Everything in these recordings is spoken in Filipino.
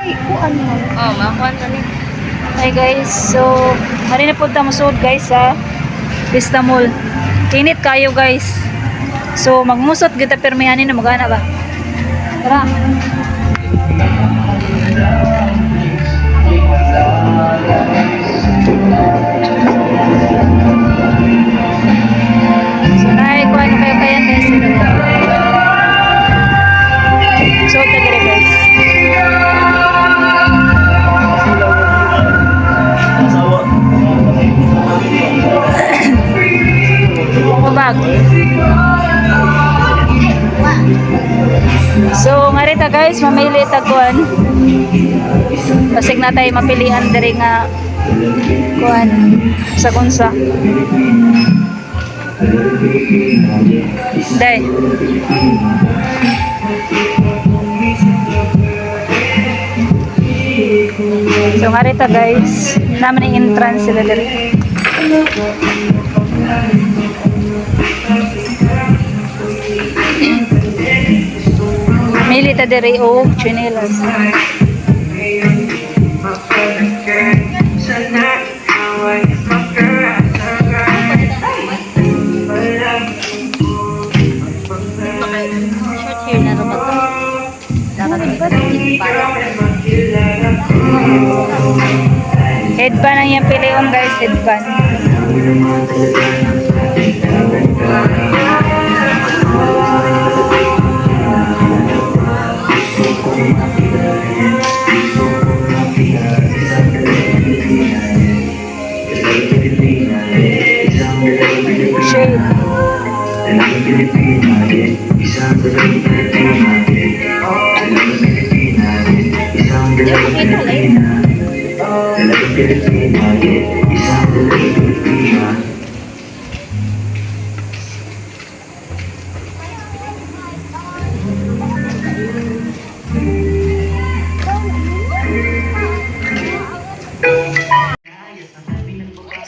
Ay, kuan mo. Oh, makuha to ni. Hi guys, so mari na punta mo sud guys sa Vista Mall. Init kayo guys. So magmusot kita permihanin na magana ba. Tara. So naay ko ano kayo kaya guys. So tagare guys. Bag. So ngarita guys, mamili taguan. Basig na tayo mapilian diri nga kuan sa kunsa. Day. So ngarita guys, naman ang entrance sila diri. Mili ta diri og chinelas. Short hair na ro ba to? Dapat Headband ang yung pilion guys, headband. Shade.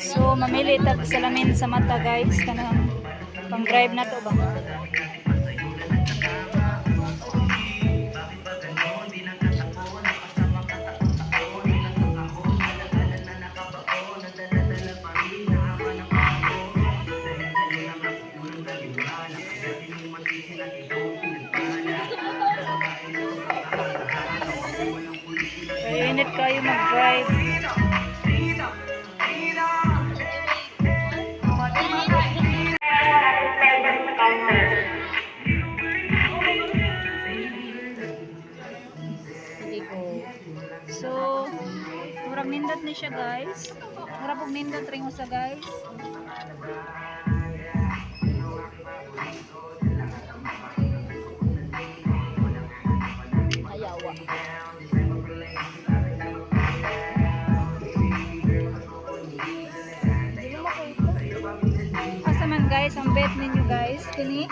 So mamili tag salamin sa mata guys, kanang pang drive na to ba. Kaya init kayo mag-drive. So, murag nindot ni siya guys. Murag pog nindot ring usa guys. ayawa. Asa man guys ang bet ninyo guys? Kini?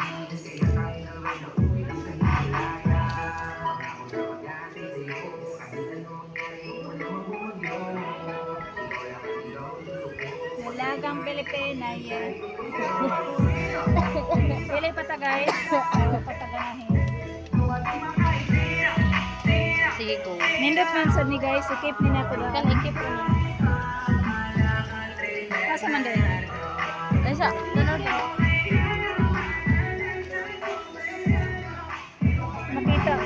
Dalagang Pilipina yan. Pili pa ta guys. Pataganahin. Sige go. Nindot man sad ni guys. Ikip ni nato daw. Kan ikip ko ni. Asa man dali? Asa, tanong to. Makita.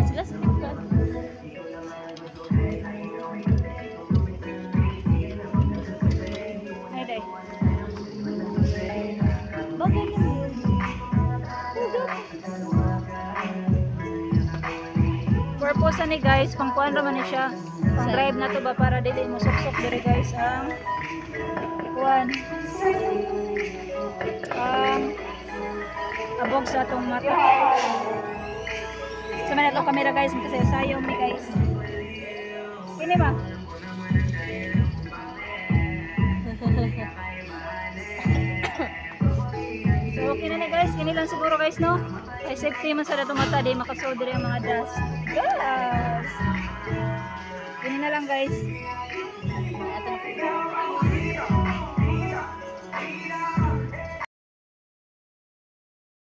Sila sa Ay day. Bagay na yun. Purpose ani guys, pang kuan raman ni siya. Pang drive na to ba para dili mo suksok dire guys ang kuan. Abog sa atong mata. Sa man atong camera guys, kasi sayaw mi guys. Ini ba? So okay na guys, kini lang siguro guys no. Ay safety man sa datong mata, di makasud dire ang mga dust. Yes. Kini na lang guys. atong